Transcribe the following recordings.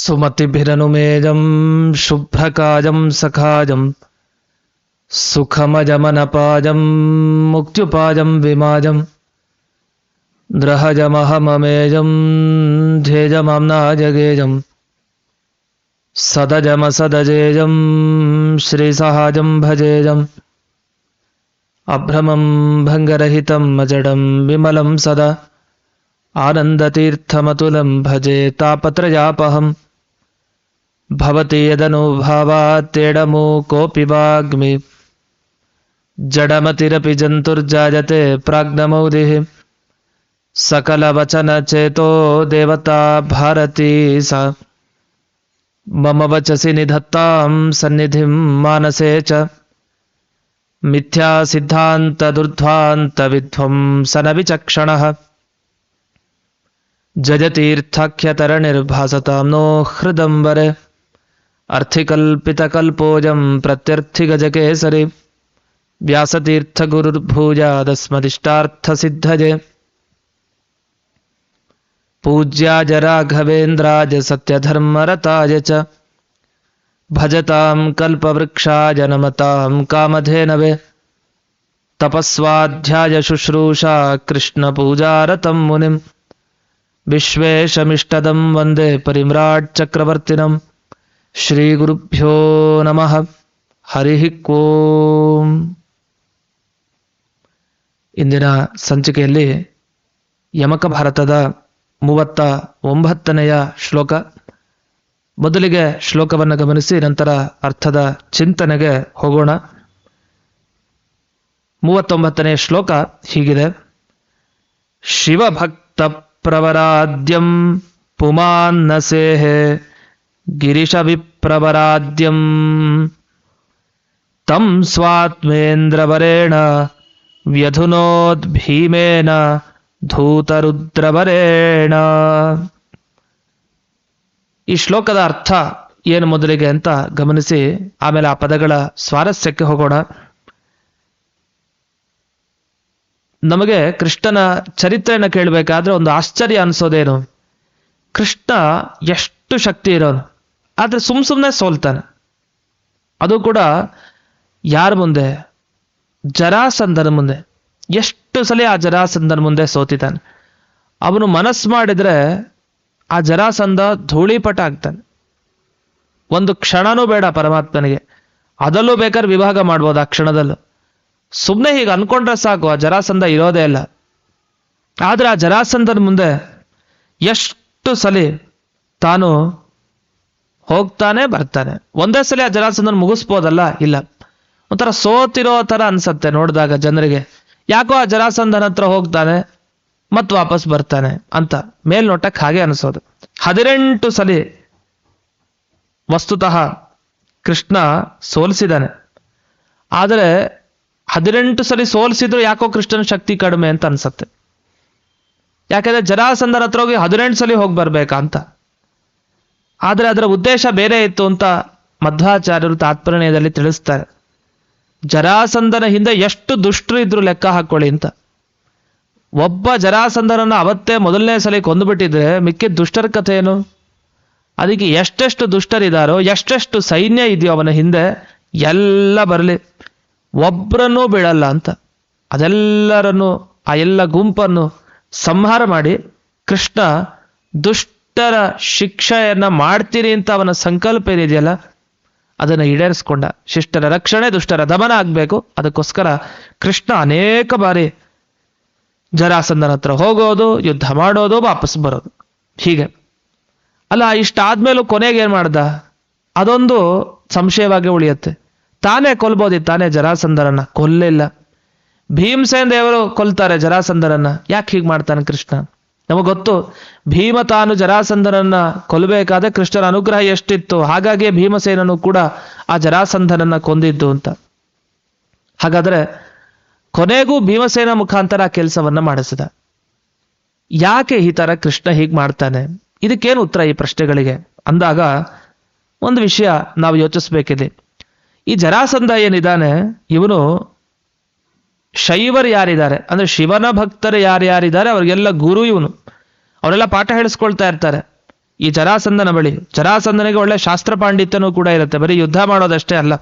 ಸುಮತಿಭಿರನುಮೇಜಂ ಶುಭ್ರಕಾಜಂ ಸಖಾಜಂ ಸುಖಮಜಮನಪಾಜಂ ಮುಕ್ತ್ಯುಪಾಜಂ ವಿಮಾಜಂ ದ್ರಹಜಮಹಮಮೇಜಂ ಧ್ಯೇಜಮಾಮ್ನಾಜಗೇಜಂ ಸದಜಮಸದಜೇಜಂ ಶ್ರೀಸಹಾಜಂ ಭಜೇಜಂ ಅಭ್ರಮಂ ಭಂಗರಹಿತಂ ಅಜಡಂ ವಿಮಲಂ ಸದಾ ಆನಂದತೀರ್ಥಮತುಲಂ ಭಜೆ ತಾಪತ್ರಯಾಪಹಂ ಭವತಿ ಯದನುಭಾವಾತ್ತೇಡಮೂ ಕೋಪಿ ವಾಗ್ಮಿ ಜಡಮತಿರಪಿ ಜಂತುರ್ಜಾಯತೆ ಪ್ರಾಜ್ಞಮೌದಿಃ ಸಕಲವಚನಚೇತೋ ದೇವತಾ ಭಾರತೀ ಸಾ ಮಮ ವಚಸಿ ನಿಧತ್ತಾಂ ಸನ್ನಿಧಿಂ ಮಾನಸೇ ಚ ಮಿಥ್ಯಾ ಸಿದ್ಧಾಂತ ದುರ್ಧ್ವಾಂತ ವಿಧ್ವಂಸನ ವಿಚಕ್ಷಣಃ ಜಯತೀರ್ಥಾಖ್ಯತರಣಿರ್ಭಾಸತಾಂ ನೋ ಹೃದಂಬರೆ ಅರ್ಥಿಕಲ್ಪಿತಕಲ್ಪೋಜಂ ಪ್ರತ್ಯರ್ಥಿಗಜಕೇಸರಿ ವ್ಯಾಸತೀರ್ಥಗುರುರ್ಭೂಯಾದಸ್ಮದಿಷ್ಟಾರ್ಥಸಿದ್ಧಯೇ ಪೂಜ್ಯಾಯ ರಾಘವೇಂದ್ರಾಯ ಸತ್ಯಧರ್ಮರತಾಯ ಚ ಭಜತಾಂ ಕಲ್ಪವೃಕ್ಷಾಯ ನಮತಾಂ ಕಾಮಧೇನವೇ ತಪಸ್ವಾಧ್ಯಾಯ ಶುಶ್ರೂಷಾ ಕೃಷ್ಣಪೂಜಾರತಂ ಮುನಿಂ ವಿಶ್ವೇಶಮಿಷ್ಟದಂ ವಂದೇ ಪರಿಮ್ರಾಟ್ ಚಕ್ರವರ್ತಿನಂ ಶ್ರೀಗುರುಭ್ಯೋ ನಮಃ ಹರಿ ಓಂ. ಇಂದಿನ ಸಂಚಿಕೆಯಲ್ಲಿ ಯಮಕ ಭಾರತದ 39ನೆಯ ಶ್ಲೋಕ. ಮೊದಲಿಗೆ ಶ್ಲೋಕವನ್ನು ಗಮನಿಸಿ ನಂತರ ಅರ್ಥದ ಚಿಂತನೆಗೆ ಹೋಗೋಣ. 39ನೇ ಶ್ಲೋಕ ಹೀಗಿದೆ: ಶಿವಭಕ್ತ ಪ್ರವರಾದ್ಯಂ ಪುಮಾನ್ನಸೇಹೆ ಗಿರಿಶ ವಿಪ್ರವರಾದ್ಯಂ ತಂ ಸ್ವಾತ್ಮೇಂದ್ರವರೇಣ ವ್ಯಧುನೋದ್ ಭೀಮೇನ ಧೂತರುದ್ರವರೇಣ. ಈ ಶ್ಲೋಕದ ಅರ್ಥ ಏನು ಮೊದಲಿಗೆ ಅಂತ ಗಮನಿಸಿ ಆಮೇಲೆ ಆ ಪದಗಳ ಸ್ವಾರಸ್ಯಕ್ಕೆ ಹೋಗೋಣ. ನಮಗೆ ಕೃಷ್ಣನ ಚರಿತ್ರೆಯನ್ನು ಕೇಳಬೇಕಾದ್ರೆ ಒಂದು ಆಶ್ಚರ್ಯ ಅನಿಸೋದೇನು, ಕೃಷ್ಣ ಎಷ್ಟು ಶಕ್ತಿ ಇರೋನು, ಆದರೆ ಸುಮ್ಮನೆ ಸೋಲ್ತಾನೆ. ಅದು ಕೂಡ ಯಾರ ಮುಂದೆ? ಜರಾಸಂಧನ ಮುಂದೆ. ಎಷ್ಟು ಸಲ ಆ ಜರಾಸಂಧನ ಮುಂದೆ ಸೋತಿದ್ದಾನೆ. ಅವನು ಮನಸ್ಸು ಮಾಡಿದ್ರೆ ಆ ಜರಾಸಂಧ ಧೂಳಿಪಟ ಆಗ್ತಾನೆ. ಒಂದು ಕ್ಷಣನೂ ಬೇಡ ಪರಮಾತ್ಮನಿಗೆ, ಅದಲ್ಲೂ ಬೇಕಾದ್ರೆ ವಿಭಾಗ ಮಾಡ್ಬೋದು ಆ ಕ್ಷಣದಲ್ಲೂ. ಸುಮ್ಮನೆ ಹೀಗೆ ಅನ್ಕೊಂಡ್ರೆ ಸಾಕು, ಆ ಜರಾಸಂಧ ಇರೋದೇ ಇಲ್ಲ. ಆದ್ರೆ ಆ ಜರಾಸಂಧನ ಮುಂದೆ ಎಷ್ಟು ಸಲ ತಾನು ಹೋಗ್ತಾನೆ ಬರ್ತಾನೆ. ಒಂದೇ ಸಲ ಆ ಜರಾಸಂಧನ ಮುಗಿಸ್ಬೋದಲ್ಲ, ಇಲ್ಲ. ಒಂಥರ ಸೋತಿರೋ ತರ ಅನ್ಸತ್ತೆ ನೋಡಿದಾಗ ಜನರಿಗೆ. ಯಾಕೋ ಆ ಜರಾಸಂಧನ ಹತ್ರ ಹೋಗ್ತಾನೆ ಮತ್ತು ವಾಪಸ್ ಬರ್ತಾನೆ ಅಂತ ಮೇಲ್ನೋಟಕ್ಕೆ ಹಾಗೆ ಅನಿಸೋದು. 18 ಸಲ ವಸ್ತುತಃ ಕೃಷ್ಣ ಸೋಲಿಸಿದಾನೆ. ಆದರೆ 18 ಸಲ ಸೋಲಿಸಿದ್ರು ಯಾಕೋ ಕೃಷ್ಣನ ಶಕ್ತಿ ಕಡಿಮೆ ಅಂತ ಅನ್ಸತ್ತೆ. ಯಾಕಂದ್ರೆ ಜರಾಸಂಧನ ಹತ್ರ ಹೋಗಿ 18 ಸಲ ಹೋಗಿ ಬರ್ಬೇಕಾ ಅಂತ. ಆದರೆ ಅದರ ಉದ್ದೇಶ ಬೇರೆ ಇತ್ತು ಅಂತ ಮಧ್ವಾಚಾರ್ಯರು ತಾತ್ಪರ್ಯದಲ್ಲಿ ತಿಳಿಸ್ತಾರೆ. ಜರಾಸಂಧನ ಹಿಂದೆ ಎಷ್ಟು ದುಷ್ಟರು ಇದ್ರು ಲೆಕ್ಕ ಹಾಕೊಳ್ಳಿ ಅಂತ. ಒಬ್ಬ ಜರಾಸಂಧನನ್ನ ಅವತ್ತೇ ಮೊದಲನೇ ಸಲ ಕೊಂದುಬಿಟ್ಟಿದ್ರೆ ಮಿಕ್ಕಿದ ದುಷ್ಟರ ಕಥೆ ಏನು? ಅದಕ್ಕೆ ಎಷ್ಟೆಷ್ಟು ದುಷ್ಟರಿದ್ದಾರೋ, ಎಷ್ಟೆಷ್ಟು ಸೈನ್ಯ ಇದೆಯೋ ಅವನ ಹಿಂದೆ, ಎಲ್ಲ ಬರಲಿ, ಒಬ್ಬರನ್ನೂ ಬಿಡಲ್ಲ ಅಂತ. ಅದೆಲ್ಲರನ್ನು, ಆ ಎಲ್ಲ ಗುಂಪನ್ನು ಸಂಹಾರ ಮಾಡಿ ಕೃಷ್ಣ ದುಷ್ಟರ ಶಿಕ್ಷೆಯನ್ನ ಮಾಡ್ತೀನಿ ಅಂತ ಅವನ ಸಂಕಲ್ಪ ಏನಿದೆಯಲ್ಲ ಅದನ್ನು ಈಡೇರಿಸ್ಕೊಂಡ. ಶಿಷ್ಟರ ರಕ್ಷಣೆ, ದುಷ್ಟರ ದಮನ ಆಗ್ಬೇಕು. ಅದಕ್ಕೋಸ್ಕರ ಕೃಷ್ಣ ಅನೇಕ ಬಾರಿ ಜರಾಸಂಧನ ಹತ್ರ ಹೋಗೋದು, ಯುದ್ಧ ಮಾಡೋದು, ವಾಪಸ್ ಬರೋದು, ಹೀಗೆ ಅಲ್ಲ. ಇಷ್ಟಾದ್ಮೇಲೂ ಕೊನೆಗೆ ಏನ್ ಮಾಡ್ದ? ಅದೊಂದು ಸಂಶಯವಾಗಿ ಉಳಿಯುತ್ತೆ. ತಾನೇ ಕೊಲ್ಬೋದಿತ್ತು, ತಾನೇ ಜರಾಸಂಧರನ್ನ ಕೊಲ್ಲಿಲ್ಲ. ಭೀಮಸೇನ ದೇವರು ಕೊಲ್ತಾರೆ ಜರಾಸಂಧರನ್ನ. ಯಾಕೆ ಹೀಗೆ ಮಾಡ್ತಾನೆ ಕೃಷ್ಣ? ನಮಗೆ ಗೊತ್ತು, ಭೀಮ ತಾನು ಜರಾಸಂಧನನ್ನ ಕೊಲ್ಲಬೇಕಾದ್ರೆ ಕೃಷ್ಣನ ಅನುಗ್ರಹ ಎಷ್ಟಿತ್ತು, ಹಾಗಾಗಿ ಭೀಮಸೇನನು ಕೂಡ ಆ ಜರಾಸಂಧನನ್ನ ಕೊಂದಿದ್ದು ಅಂತ. ಹಾಗಾದ್ರೆ ಕೊನೆಗೂ ಭೀಮಸೇನ ಮುಖಾಂತರ ಆ ಕೆಲಸವನ್ನ ಮಾಡಿಸಿದ. ಯಾಕೆ ಈ ತರ ಕೃಷ್ಣ ಹೀಗೆ ಮಾಡ್ತಾನೆ? ಇದಕ್ಕೇನು ಉತ್ತರ ಈ ಪ್ರಶ್ನೆಗಳಿಗೆ ಅಂದಾಗ ಒಂದು ವಿಷಯ ನಾವು ಯೋಚಿಸ್ಬೇಕಿದೆ. ಈ ಜರಾಸಂಧ ಏನಿದ್ದಾನೆ, ಇವನು ಶೈವರು ಯಾರಿದ್ದಾರೆ ಅಂದ್ರೆ ಶಿವನ ಭಕ್ತರು ಯಾರ್ಯಾರಿದ್ದಾರೆ ಅವ್ರಿಗೆಲ್ಲ ಗುರು ಇವನು. ಅವರೆಲ್ಲ ಪಾಠ ಹೇಳಿಸ್ಕೊಳ್ತಾ ಇರ್ತಾರೆ. ಈ ಜರಾಸಂಧನ ಬಳಿ. ಜರಾಸಂಧನಿಗೆ ಒಳ್ಳೆ ಶಾಸ್ತ್ರ ಪಾಂಡಿತ್ಯನೂ ಕೂಡ ಇರುತ್ತೆ, ಬರೀ ಯುದ್ಧ ಮಾಡೋದಷ್ಟೇ ಅಲ್ಲ.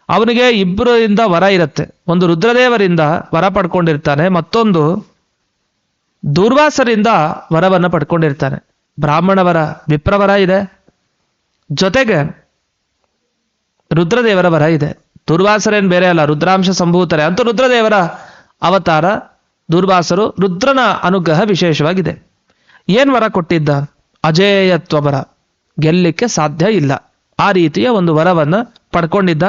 ಅವನಿಗೆ ಇಬ್ಬರಿಂದ ವರ ಇರುತ್ತೆ. ಒಂದು ರುದ್ರದೇವರಿಂದ ವರ ಪಡ್ಕೊಂಡಿರ್ತಾನೆ, ಮತ್ತೊಂದು ದೂರ್ವಾಸರಿಂದ ವರವನ್ನು ಪಡ್ಕೊಂಡಿರ್ತಾನೆ. ಬ್ರಾಹ್ಮಣ ವರ, ವಿಪ್ರವರ ಇದೆ, ಜೊತೆಗೆ ರುದ್ರದೇವರ ವರ ಇದೆ. ದೂರ್ವಾಸರೇನು ಬೇರೆ ಅಲ್ಲ, ರುದ್ರಾಂಶ ಸಂಭೂತರೆ ಅಂತೂ ರುದ್ರದೇವರ ಅವತಾರ ದೂರ್ವಾಸರು. ರುದ್ರನ ಅನುಗ್ರಹ ವಿಶೇಷವಾಗಿದೆ. ಏನ್ ವರ ಕೊಟ್ಟಿದ್ದ? ಅಜೇಯತ್ವ ವರ, ಗೆಲ್ಲಿಕ್ಕೆ ಸಾಧ್ಯ ಇಲ್ಲ, ಆ ರೀತಿಯ ಒಂದು ವರವನ್ನು ಪಡ್ಕೊಂಡಿದ್ದ.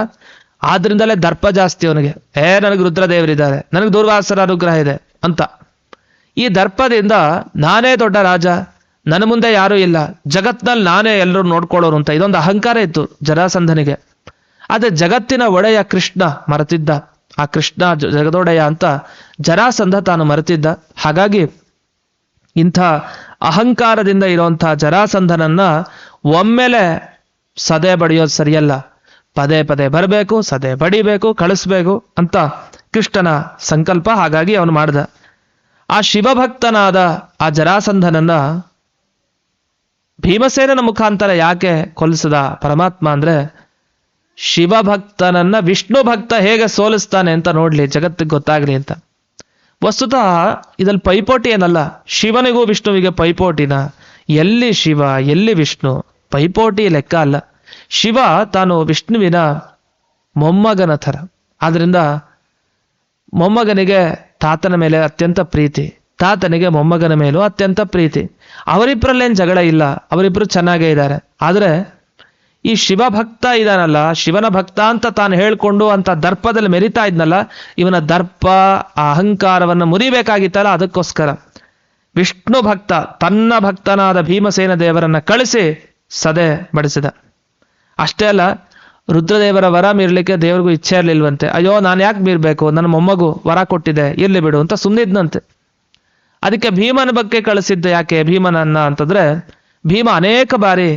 ಆದ್ರಿಂದಲೇ ದರ್ಪ ಜಾಸ್ತಿ ಅವನಿಗೆ. ನನಗೆ ರುದ್ರದೇವರಿದ್ದಾರೆ, ನನಗೆ ದೂರ್ವಾಸರ ಅನುಗ್ರಹ ಇದೆ ಅಂತ. ಈ ದರ್ಪದಿಂದ ನಾನೇ ದೊಡ್ಡ ರಾಜ, ನನ್ನ ಮುಂದೆ ಯಾರೂ ಇಲ್ಲ, ಜಗತ್ನಲ್ಲಿ ನಾನೇ ಎಲ್ಲರೂ ನೋಡ್ಕೊಳ್ಳೋರು ಅಂತ ಇದೊಂದು ಅಹಂಕಾರ ಇತ್ತು ಜರಾಸಂಧನಿಗೆ. ಆದರೆ ಜಗತ್ತಿನ ಒಡೆಯ ಕೃಷ್ಣ ಮರೆತಿದ್ದ. ಆ ಕೃಷ್ಣ ಜಗದೊಡೆಯ ಅಂತ ಜರಾಸಂಧ ತಾನು ಮರೆತಿದ್ದ. ಹಾಗಾಗಿ ಇಂಥ ಅಹಂಕಾರದಿಂದ ಇರುವಂತಹ ಜರಾಸಂಧನನ್ನ ಒಮ್ಮೆಲೆ ಸದೆ ಬಡಿಯೋದು ಸರಿಯಲ್ಲ, ಪದೇ ಪದೇ ಬರಬೇಕು, ಸದೆ ಬಡಿಬೇಕು, ಕಳಿಸ್ಬೇಕು ಅಂತ ಕೃಷ್ಣನ ಸಂಕಲ್ಪ. ಹಾಗಾಗಿ ಅವನು ಮಾಡ್ದ. ಆ ಶಿವಭಕ್ತನಾದ ಆ ಜರಾಸಂಧನನ್ನ ಭೀಮಸೇನನ ಮುಖಾಂತರ ಯಾಕೆ ಕೊಲ್ಲಿಸಿದ ಪರಮಾತ್ಮ ಅಂದ್ರೆ, ಶಿವಭಕ್ತನನ್ನ ವಿಷ್ಣು ಭಕ್ತ ಹೇಗೆ ಸೋಲಿಸ್ತಾನೆ ಅಂತ ನೋಡ್ಲಿ, ಜಗತ್ತಿಗೆ ಗೊತ್ತಾಗ್ಲಿ ಅಂತ. ವಸ್ತುತಃ ಇದಲ್ಲಿ ಪೈಪೋಟಿ ಏನಲ್ಲ, ಶಿವನಿಗೂ ವಿಷ್ಣುವಿಗೆ ಪೈಪೋಟಿನ? ಎಲ್ಲಿ ಶಿವ ಎಲ್ಲಿ ವಿಷ್ಣು? ಪೈಪೋಟಿ ಲೆಕ್ಕ ಅಲ್ಲ. ಶಿವ ತಾನು ವಿಷ್ಣುವಿನ ಮೊಮ್ಮಗನ ಥರ. ಆದ್ರಿಂದ ಮೊಮ್ಮಗನಿಗೆ ತಾತನ ಮೇಲೆ ಅತ್ಯಂತ ಪ್ರೀತಿ, ತಾತನಿಗೆ ಮೊಮ್ಮಗನ ಮೇಲೂ ಅತ್ಯಂತ ಪ್ರೀತಿ. ಅವರಿಬ್ಬರಲ್ಲೇನು ಜಗಳ ಇಲ್ಲ, ಅವರಿಬ್ಬರು ಚೆನ್ನಾಗೇ ಇದ್ದಾರೆ. ಆದರೆ ಈ ಶಿವಭಕ್ತ ಇದಾನಲ್ಲ, ಶಿವನ ಭಕ್ತ ಅಂತ ತಾನು ಹೇಳ್ಕೊಂಡು ಅಂತ ದರ್ಪದಲ್ಲಿ ಮೆರಿತಾ ಇದ್ನಲ್ಲ, ಇವನ ದರ್ಪ ಆ ಅಹಂಕಾರವನ್ನು ಮುರಿಬೇಕಾಗಿತ್ತಲ್ಲ, ಅದಕ್ಕೋಸ್ಕರ ವಿಷ್ಣು ಭಕ್ತ ತನ್ನ ಭಕ್ತನಾದ ಭೀಮಸೇನ ದೇವರನ್ನ ಕಳಿಸಿ ಸದೆ ಬಡಿಸಿದ. ಅಷ್ಟೇ ಅಲ್ಲ, ರುದ್ರದೇವರ ವರ ಮೀರ್ಲಿಕ್ಕೆ ದೇವರಿಗೂ ಇಚ್ಛೆ ಇರಲಿಲ್ವಂತೆ. ಅಯ್ಯೋ ನಾನು ಯಾಕೆ ಮೀರ್ಬೇಕು, ನನ್ನ ಮೊಮ್ಮಗು ವರ ಕೊಟ್ಟಿದೆ, ಇರ್ಲಿ ಬಿಡು ಅಂತ ಸುಮ್ಮನಿದ್ನಂತೆ. ಅದಕ್ಕೆ ಭೀಮನ ಬಗ್ಗೆ ಕಳಿಸಿದ್ದ ಯಾಕೆ ಭೀಮನನ್ನ ಅಂತಂದ್ರೆ, ಭೀಮ ಅನೇಕ ಬಾರಿ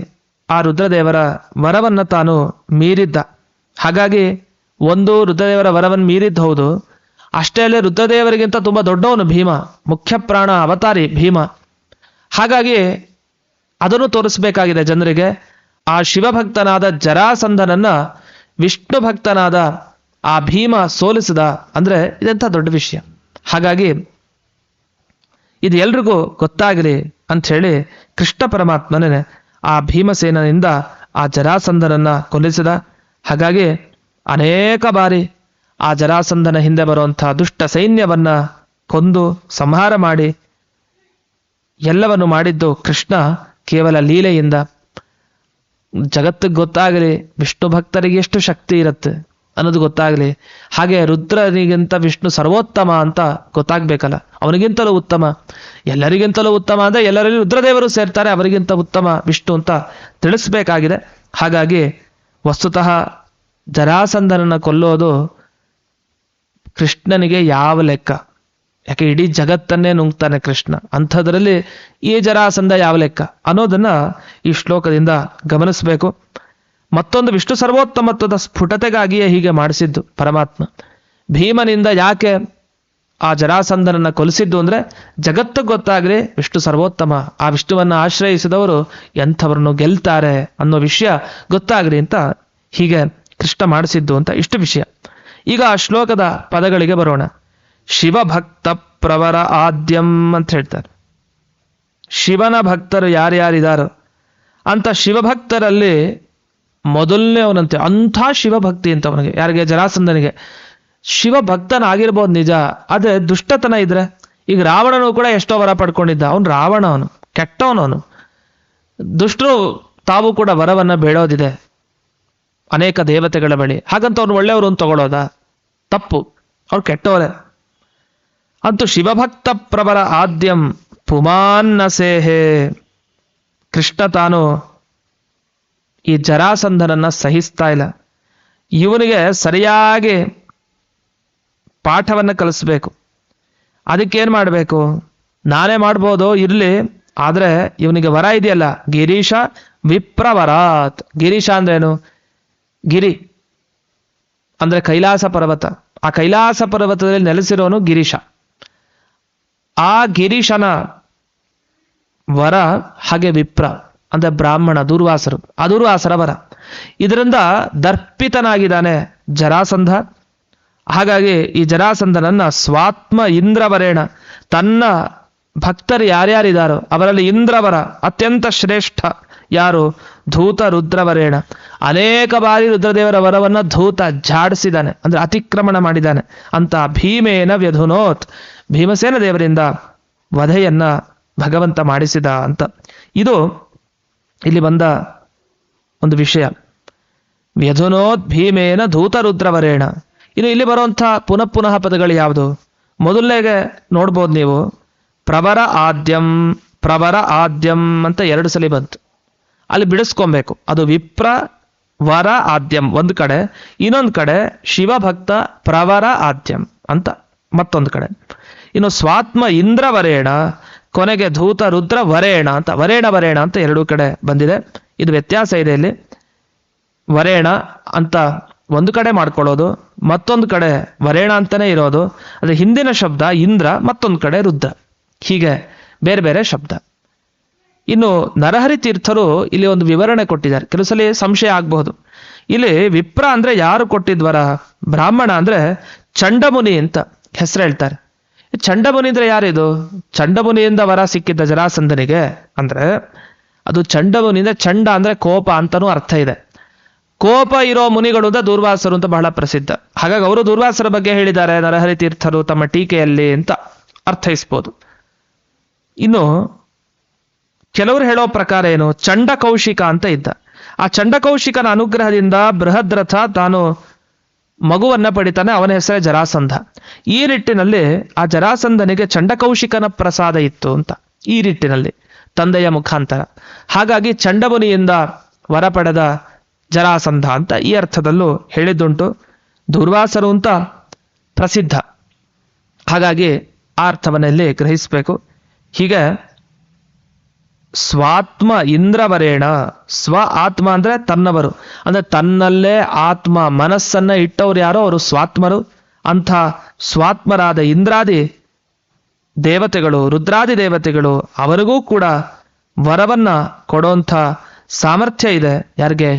ಆ ರುದ್ರದೇವರ ವರವನ್ನು ತಾನು ಮೀರಿದ್ದ. ಹಾಗಾಗಿ ಒಂದು ರುದ್ರದೇವರ ವರವನ್ನು ಮೀರಿದ್ದು ಹೌದು, ಅಷ್ಟೇ ಅಲ್ಲೇ ರುದ್ರದೇವರಿಗಿಂತ ತುಂಬಾ ದೊಡ್ಡವನು ಭೀಮ, ಮುಖ್ಯ ಪ್ರಾಣ ಅವತಾರಿ ಭೀಮ. ಹಾಗಾಗಿ ಅದನ್ನು ತೋರಿಸ್ಬೇಕಾಗಿದೆ ಜನರಿಗೆ. ಆ ಶಿವಭಕ್ತನಾದ ಜರಾಸಂಧನನ್ನ ವಿಷ್ಣು ಭಕ್ತನಾದ ಆ ಭೀಮ ಸೋಲಿಸಿದ ಅಂದ್ರೆ ಇದೆಂಥ ದೊಡ್ಡ ವಿಷಯ. ಹಾಗಾಗಿ ಇದು ಎಲ್ರಿಗೂ ಗೊತ್ತಾಗಲಿ ಅಂಥೇಳಿ ಕೃಷ್ಣ ಪರಮಾತ್ಮನೇ ಆ ಭೀಮಸೇನನಿಂದ ಆ ಜರಾಸಂಧನನ್ನ ಕೊಲ್ಲಿಸಿದ. ಹಾಗಾಗಿ ಅನೇಕ ಬಾರಿ ಆ ಜರಾಸಂಧನ ಹಿಂದೆ ಬರುವಂತಹ ದುಷ್ಟ ಸೈನ್ಯವನ್ನ ಕೊಂದು ಸಂಹಾರ ಮಾಡಿ ಎಲ್ಲವನ್ನು ಮಾಡಿದ್ದು ಕೃಷ್ಣ ಕೇವಲ ಲೀಲೆಯಿಂದ. ಜಗತ್ತಿಗೆ ಗೊತ್ತಾಗಲಿ ವಿಷ್ಣು ಭಕ್ತರಿಗೆ ಎಷ್ಟು ಶಕ್ತಿ ಇರುತ್ತೆ ಅನ್ನೋದು ಗೊತ್ತಾಗಲಿ. ಹಾಗೆ ರುದ್ರನಿಗಿಂತ ವಿಷ್ಣು ಸರ್ವೋತ್ತಮ ಅಂತ ಗೊತ್ತಾಗ್ಬೇಕಲ್ಲ, ಅವನಿಗಿಂತಲೂ ಉತ್ತಮ, ಎಲ್ಲರಿಗಿಂತಲೂ ಉತ್ತಮ ಅಂದ್ರೆ ಎಲ್ಲರಲ್ಲಿ ರುದ್ರದೇವರು ಸೇರ್ತಾರೆ, ಅವರಿಗಿಂತ ಉತ್ತಮ ವಿಷ್ಣು ಅಂತ ತಿಳಿಸ್ಬೇಕಾಗಿದೆ. ಹಾಗಾಗಿ ವಸ್ತುತಃ ಜರಾಸಂಧನನ್ನ ಕೊಲ್ಲೋದು ಕೃಷ್ಣನಿಗೆ ಯಾವ ಲೆಕ್ಕ? ಯಾಕೆ ಇಡೀ ಜಗತ್ತನ್ನೇ ನುಂಗ್ತಾನೆ ಕೃಷ್ಣ, ಅಂಥದ್ರಲ್ಲಿ ಈ ಜರಾಸಂಧ ಯಾವ ಲೆಕ್ಕ ಅನ್ನೋದನ್ನ ಈ ಶ್ಲೋಕದಿಂದ ಗಮನಿಸಬೇಕು. ಮತ್ತೊಂದು ವಿಷ್ಣು ಸರ್ವೋತ್ತಮತ್ವದ ಸ್ಫುಟತೆಗಾಗಿಯೇ ಹೀಗೆ ಮಾಡಿಸಿದ್ದು ಪರಮಾತ್ಮ. ಭೀಮನಿಂದ ಯಾಕೆ ಆ ಜರಾಸಂಧನನ್ನ ಕೊಲಿಸಿದ್ದು ಅಂದ್ರೆ ಜಗತ್ತಿಗೆ ಗೊತ್ತಾಗ್ಲಿ ವಿಷ್ಣು ಸರ್ವೋತ್ತಮ, ಆ ವಿಷ್ಣುವನ್ನ ಆಶ್ರಯಿಸಿದವರು ಎಂಥವ್ರನ್ನು ಗೆಲ್ತಾರೆ ಅನ್ನೋ ವಿಷಯ ಗೊತ್ತಾಗ್ಲಿ ಅಂತ ಹೀಗೆ ಕೃಷ್ಣ ಮಾಡಿಸಿದ್ದು ಅಂತ ಇಷ್ಟು ವಿಷಯ. ಈಗ ಆ ಶ್ಲೋಕದ ಪದಗಳಿಗೆ ಬರೋಣ. ಶಿವಭಕ್ತ ಪ್ರವರ ಆದ್ಯಂ ಅಂತ ಹೇಳ್ತಾರೆ. ಶಿವನ ಭಕ್ತರು ಯಾರ್ಯಾರಿದಾರೋ ಅಂತ ಶಿವಭಕ್ತರಲ್ಲಿ ಮೊದಲನೇ ಅವನಂತೆ, ಅಂಥ ಶಿವಭಕ್ತಿ ಅಂತ ಅವನಿಗೆ. ಯಾರಿಗೆ? ಜರಾಸಂಧನಿಗೆ. ಶಿವಭಕ್ತನಾಗಿರ್ಬೋದು ನಿಜ, ಆದ್ರೆ ದುಷ್ಟತನ ಇದ್ರೆ, ಈಗ ರಾವಣನು ಕೂಡ ಎಷ್ಟೋ ವರ ಪಡ್ಕೊಂಡಿದ್ದ, ಅವನು ರಾವಣ, ಅವನು ಕೆಟ್ಟವನವನು. ದುಷ್ಟರು ತಾವು ಕೂಡ ವರವನ್ನ ಬೇಡೋದಿದೆ ಅನೇಕ ದೇವತೆಗಳ ಬಳಿ, ಹಾಗಂತ ಅವ್ನು ಒಳ್ಳೆಯವರು ಅಂತ ತಗೊಳ್ಳೋದ? ತಪ್ಪು, ಅವ್ರು ಕೆಟ್ಟವರೇ. ಅಂತೂ ಶಿವಭಕ್ತ ಪ್ರಬಲ ಆದ್ಯಂ ಪುಮಾನ್ನ ಸೇಹೆ. ಕೃಷ್ಣ ತಾನು ಈ ಜರಾಸಂಧನನ್ನ ಸಹಿಸ್ತಾ ಇಲ್ಲ. ಇವನಿಗೆ ಸರಿಯಾಗಿ ಪಾಠವನ್ನ ಕಲಿಸ್ಬೇಕು. ಅದಕ್ಕೇನ್ ಮಾಡಬೇಕು? ನಾನೇ ಮಾಡ್ಬೋದು ಇರ್ಲಿ, ಆದ್ರೆ ಇವನಿಗೆ ವರ ಇದೆಯಲ್ಲ, ಗಿರೀಶ ವಿಪ್ರವರಾತ್. ಗಿರೀಶ ಅಂದ್ರೇನು? ಗಿರಿ ಅಂದ್ರೆ ಕೈಲಾಸ ಪರ್ವತ. ಆ ಕೈಲಾಸ ಪರ್ವತದಲ್ಲಿ ನೆಲೆಸಿರೋನು ಗಿರೀಶ. ಆ ಗಿರೀಶನ ವರ ಹಾಗೆ ವಿಪ್ರ ಅಂದ್ರೆ ಬ್ರಾಹ್ಮಣ ದೂರ್ವಾಸರು, ಆ ದೂರ್ವಾಸರ ವರ. ಇದರಿಂದ ದರ್ಪಿತನಾಗಿದ್ದಾನೆ ಜರಾಸಂಧ. ಹಾಗಾಗಿ ಈ ಜರಾಸಂಧನನ್ನ ಸ್ವಾತ್ಮ ಇಂದ್ರವರೇಣ, ತನ್ನ ಭಕ್ತರು ಯಾರ್ಯಾರಿದ್ದಾರೋ ಅವರಲ್ಲಿ ಇಂದ್ರವರ ಅತ್ಯಂತ ಶ್ರೇಷ್ಠ ಯಾರು? ಧೂತ ರುದ್ರವರೇಣ. ಅನೇಕ ಬಾರಿ ರುದ್ರದೇವರ ವರವನ್ನ ಧೂತ ಜಾಡಿಸಿದ್ದಾನೆ, ಅಂದ್ರೆ ಅತಿಕ್ರಮಣ ಮಾಡಿದ್ದಾನೆ ಅಂತ. ಭೀಮೇನ ವ್ಯಧುನೋತ್, ಭೀಮಸೇನ ದೇವರಿಂದ ವಧೆಯನ್ನ ಭಗವಂತ ಮಾಡಿಸಿದ ಅಂತ. ಇದು ಇಲ್ಲಿ ಬಂದ ಒಂದು ವಿಷಯ. ವ್ಯಧುನೋತ್ ಭೀಮೇನ ಧೂತ ರುದ್ರವರೇಣ. ಇನ್ನು ಇಲ್ಲಿ ಬರುವಂಥ ಪುನಃ ಪುನಃ ಪದಗಳು ಯಾವುದು? ಮೊದಲನೇಗೆ ನೋಡ್ಬೋದು ನೀವು, ಪ್ರವರ ಆದ್ಯಂ, ಪ್ರವರ ಆದ್ಯಂ ಅಂತ 2 ಸಲ ಬಂತು. ಅಲ್ಲಿ ಬಿಡಿಸ್ಕೊಬೇಕು. ಅದು ವಿಪ್ರ ವರ ಆದ್ಯಂ ಒಂದು ಕಡೆ, ಇನ್ನೊಂದು ಕಡೆ ಶಿವಭಕ್ತ ಪ್ರವರ ಆದ್ಯಂ ಅಂತ ಮತ್ತೊಂದು ಕಡೆ. ಇನ್ನು ಸ್ವಾತ್ಮ ಇಂದ್ರವರೇಣ, ಕೊನೆಗೆ ಧೂತ ರುದ್ರ ವರೇಣ ಅಂತ, ವರೇಣ ವರೇಣ ಅಂತ 2 ಕಡೆ ಬಂದಿದೆ. ಇದು ವ್ಯತ್ಯಾಸ ಇದೆ. ಇಲ್ಲಿ ವರೇಣ ಅಂತ ಒಂದು ಕಡೆ ಮಾಡ್ಕೊಳ್ಳೋದು, ಮತ್ತೊಂದು ಕಡೆ ವರೇಣ ಅಂತಾನೆ ಇರೋದು. ಅದ್ರ ಹಿಂದಿನ ಶಬ್ದ ಇಂದ್ರ, ಮತ್ತೊಂದು ಕಡೆ ರುದ್ರ, ಹೀಗೆ ಬೇರೆ ಬೇರೆ ಶಬ್ದ. ಇನ್ನು ನರಹರಿ ತೀರ್ಥರು ಇಲ್ಲಿ ಒಂದು ವಿವರಣೆ ಕೊಟ್ಟಿದ್ದಾರೆ. ಕೆಲವು ಸಲ ಸಂಶಯ ಆಗಬಹುದು. ಇಲ್ಲಿ ವಿಪ್ರ ಅಂದ್ರೆ ಯಾರು ಕೊಟ್ಟಿದ್ವರ? ಬ್ರಾಹ್ಮಣ ಅಂದ್ರೆ ಚಂಡಮುನಿ ಅಂತ ಹೆಸರು ಹೇಳ್ತಾರೆ. ಚಂಡಮುನಿ ಅಂದ್ರೆ ಯಾರಿದು? ಚಂಡಮುನಿಯಿಂದ ವರ ಸಿಕ್ಕಿದ್ದ ಜರಾಸಂಧನಿಗೆ ಅಂದ್ರೆ ಅದು ಚಂಡಮುನಿಯಿಂದ, ಚಂಡ ಅಂದ್ರೆ ಕೋಪ ಅಂತಾನೂ ಅರ್ಥ ಇದೆ. ಕೋಪ ಇರೋ ಮುನಿಗಳು ಅಂತ ದೂರ್ವಾಸರು ಅಂತ ಬಹಳ ಪ್ರಸಿದ್ಧ. ಹಾಗಾಗಿ ಅವರು ದೂರ್ವಾಸರ ಬಗ್ಗೆ ಹೇಳಿದ್ದಾರೆ ನರಹರಿ ತೀರ್ಥರು ತಮ್ಮ ಟೀಕೆಯಲ್ಲಿ ಅಂತ ಅರ್ಥೈಸ್ಬೋದು. ಇನ್ನು ಕೆಲವರು ಹೇಳೋ ಪ್ರಕಾರ ಏನು, ಚಂಡಕೌಶಿಕ ಅಂತ ಇದ್ದ. ಆ ಚಂಡಕೌಶಿಕನ ಅನುಗ್ರಹದಿಂದ ಬೃಹದ್ರಥ ತಾನು ಮಗುವನ್ನ ಪಡಿತಾನೆ, ಅವನ ಹೆಸರೇ ಜರಾಸಂಧ. ಈ ನಿಟ್ಟಿನಲ್ಲಿ ಆ ಜರಾಸಂಧನಿಗೆ ಚಂಡಕೌಶಿಕನ ಪ್ರಸಾದ ಇತ್ತು ಅಂತ, ಈ ನಿಟ್ಟಿನಲ್ಲಿ ತಂದೆಯ ಮುಖಾಂತರ. ಹಾಗಾಗಿ ಚಂಡಮುನಿಯಿಂದ ವರ ಪಡೆದ ಜರಾಸಂಧ ಅಂತ ಈ ಅರ್ಥದಲ್ಲೂ ಹೇಳಿದ್ದುಂಟು. ದೂರ್ವಾಸರು ಅಂತ ಪ್ರಸಿದ್ಧ, ಹಾಗಾಗಿ ಆ ಅರ್ಥವನ್ನಲ್ಲಿ ಗ್ರಹಿಸಬೇಕು. ಹೀಗೆ ಸ್ವಾತ್ಮ ಇಂದ್ರವರೇಣ, ಸ್ವ ಆತ್ಮ ಅಂದ್ರೆ ತನ್ನವರು, ಅಂದ್ರೆ ತನ್ನಲ್ಲೇ ಆತ್ಮ ಮನಸ್ಸನ್ನ ಇಟ್ಟವ್ರು ಯಾರೋ ಅವರು ಸ್ವಾತ್ಮರು. ಅಂಥ ಸ್ವಾತ್ಮರಾದ ಇಂದ್ರಾದಿ ದೇವತೆಗಳು, ರುದ್ರಾದಿ ದೇವತೆಗಳು, ಅವರಿಗೂ ಕೂಡ ವರವನ್ನ ಕೊಡೋಂಥ ಸಾಮರ್ಥ್ಯ ಇದೆ. ಯಾರಿಗೆ?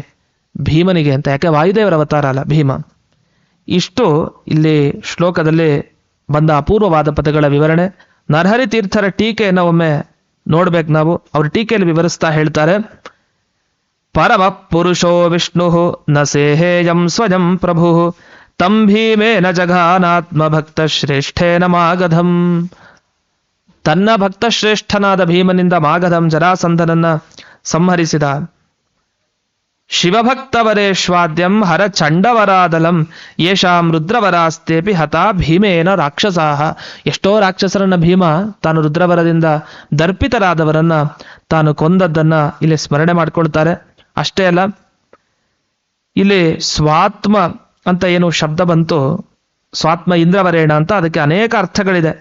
ಭೀಮನಿಗೆ ಅಂತ. ಯಾಕೆ? ವಾಯುದೇವರ ಅವತಾರ ಅಲ್ಲ ಭೀಮ. ಇಷ್ಟು ಇಲ್ಲಿ ಶ್ಲೋಕದಲ್ಲಿ ಬಂದ ಅಪೂರ್ವವಾದ ಪದಗಳ ವಿವರಣೆ. ನರಹರಿ ತೀರ್ಥರ ಟೀಕೆಯನ್ನು ಒಮ್ಮೆ ನೋಡ್ಬೇಕು ನಾವು. ಅವ್ರ ಟೀಕೆಯಲ್ಲಿ ವಿವರಿಸ್ತಾ ಹೇಳ್ತಾರೆ, ಪರಮ ಪುರುಷೋ ವಿಷ್ಣು ನ ಸೇಹೇಯಂ ಸ್ವಯಂ ಪ್ರಭು ತಂ ಭೀಮೇನ ಜಘಾನಾತ್ಮ ಭಕ್ತ ಶ್ರೇಷ್ಠೇನ ಮಾಗಧಂ. ತನ್ನ ಭಕ್ತ ಶ್ರೇಷ್ಠನಾದ ಭೀಮನಿಂದ ಮಾಗಧಂ ಜರಾಸಂಧನನ್ನ ಸಂಹರಿಸಿದ. ಶಿವಭಕ್ತವರೇಶ್ವಾದ್ಯಂ ಹರ ಚಂಡವರಾದಲಂ ಯೇಷಾಂ ರುದ್ರವರಾಸ್ತೇಪಿ ಹತಾ ಭೀಮೇನ ರಾಕ್ಷಸಾಹ. ಎಷ್ಟೋ ರಾಕ್ಷಸರನ್ನ ಭೀಮ ತಾನು ರುದ್ರವರದಿಂದ ದರ್ಪಿತರಾದವರನ್ನ ತಾನು ಕೊಂದದ್ದನ್ನ ಇಲ್ಲಿ ಸ್ಮರಣೆ ಮಾಡ್ಕೊಳ್ತಾರೆ. ಅಷ್ಟೇ ಅಲ್ಲ, ಇಲ್ಲಿ ಸ್ವಾತ್ಮ ಅಂತ ಏನು ಶಬ್ದ ಬಂತು, ಸ್ವಾತ್ಮ ಇಂದ್ರವರೇಣ ಅಂತ, ಅದಕ್ಕೆ ಅನೇಕ ಅರ್ಥಗಳಿದೆ.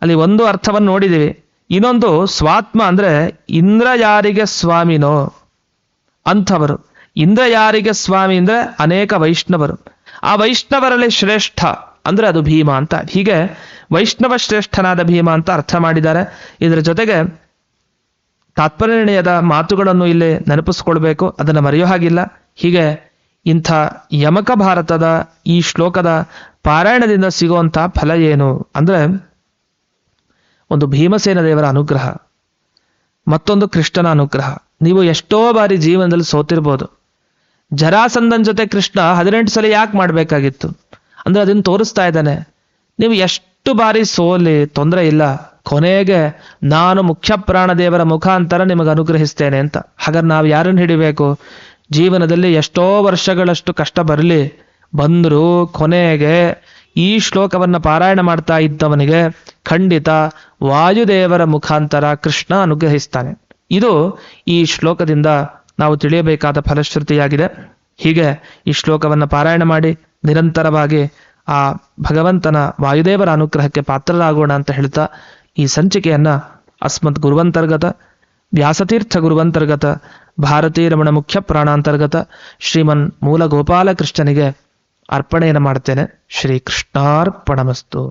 ಅಲ್ಲಿ ಒಂದು ಅರ್ಥವನ್ನು ನೋಡಿದೀವಿ. ಇನ್ನೊಂದು ಸ್ವಾತ್ಮ ಅಂದ್ರೆ ಇಂದ್ರ ಯಾರಿಗೆ ಸ್ವಾಮಿನೋ ಅಂಥವರು. ಇಂದ್ರ ಯಾರಿಗೆ ಸ್ವಾಮಿ ಅಂದ್ರೆ ಅನೇಕ ವೈಷ್ಣವರು. ಆ ವೈಷ್ಣವರಲ್ಲಿ ಶ್ರೇಷ್ಠ ಅಂದ್ರೆ ಅದು ಭೀಮ ಅಂತ. ಹೀಗೆ ವೈಷ್ಣವ ಶ್ರೇಷ್ಠನಾದ ಭೀಮ ಅಂತ ಅರ್ಥ ಮಾಡಿದ್ದಾರೆ. ಇದರ ಜೊತೆಗೆ ತಾತ್ಪರ್ಯನಿರ್ಣಯದ ಮಾತುಗಳನ್ನು ಇಲ್ಲಿ ನೆನಪಿಸ್ಕೊಳ್ಬೇಕು, ಅದನ್ನು ಮರೆಯೋ ಹಾಗಿಲ್ಲ. ಹೀಗೆ ಇಂಥ ಯಮಕ ಭಾರತದ ಈ ಶ್ಲೋಕದ ಪಾರಾಯಣದಿಂದ ಸಿಗುವಂಥ ಫಲ ಏನು ಅಂದ್ರೆ, ಒಂದು ಭೀಮಸೇನ ದೇವರ ಅನುಗ್ರಹ, ಮತ್ತೊಂದು ಕೃಷ್ಣನ ಅನುಗ್ರಹ. ನೀವು ಎಷ್ಟೋ ಬಾರಿ ಜೀವನದಲ್ಲಿ ಸೋತಿರ್ಬೋದು. ಜರಾಸಂಧನ್ ಜೊತೆ ಕೃಷ್ಣ 18 ಸಲ ಯಾಕೆ ಮಾಡಬೇಕಾಗಿತ್ತು ಅಂದ್ರೆ ಅದನ್ನು ತೋರಿಸ್ತಾ ಇದ್ದಾನೆ. ನೀವು ಎಷ್ಟು ಬಾರಿ ಸೋಲಿ ತೊಂದರೆ ಇಲ್ಲ, ಕೊನೆಗೆ ನಾನು ಮುಖ್ಯ ಪ್ರಾಣ ದೇವರ ಮುಖಾಂತರ ನಿಮಗೆ ಅನುಗ್ರಹಿಸ್ತೇನೆ ಅಂತ. ಹಾಗಾದ್ರೆ ನಾವು ಯಾರನ್ನು ಹಿಡಿಬೇಕು? ಜೀವನದಲ್ಲಿ ಎಷ್ಟೋ ವರ್ಷಗಳಷ್ಟು ಕಷ್ಟ ಬರಲಿ ಬಂದರೂ ಕೊನೆಗೆ ಈ ಶ್ಲೋಕವನ್ನು ಪಾರಾಯಣ ಮಾಡ್ತಾ ಇದ್ದವನಿಗೆ ಖಂಡಿತ ವಾಯುದೇವರ ಮುಖಾಂತರ ಕೃಷ್ಣ ಅನುಗ್ರಹಿಸ್ತಾನೆ. ಇದು ಈ ಶ್ಲೋಕದಿಂದ ನಾವು ತಿಳಿಯಬೇಕಾದ ಫಲಶ್ರುತಿಯಾಗಿದೆ. ಹೀಗೆ ಈ ಶ್ಲೋಕವನ್ನು ಪಾರಾಯಣ ಮಾಡಿ ನಿರಂತರವಾಗಿ ಆ ಭಗವಂತನ ವಾಯುದೇವರ ಅನುಗ್ರಹಕ್ಕೆ ಪಾತ್ರರಾಗೋಣ ಅಂತ ಹೇಳ್ತಾ ಈ ಸಂಚಿಕೆಯನ್ನ ಅಸ್ಮತ್ ಗುರುವಂತರ್ಗತ ವ್ಯಾಸತೀರ್ಥ ಗುರುವಂತರ್ಗತ ಭಾರತೀ ರಮಣ ಮುಖ್ಯ ಪ್ರಾಣಾಂತರ್ಗತ ಶ್ರೀಮನ್ ಮೂಲ ಗೋಪಾಲಕೃಷ್ಣನಿಗೆ ಅರ್ಪಣೆಯನ್ನು ಮಾಡ್ತೇನೆ. ಶ್ರೀ ಕೃಷ್ಣಾರ್ಪಣಮಸ್ತು.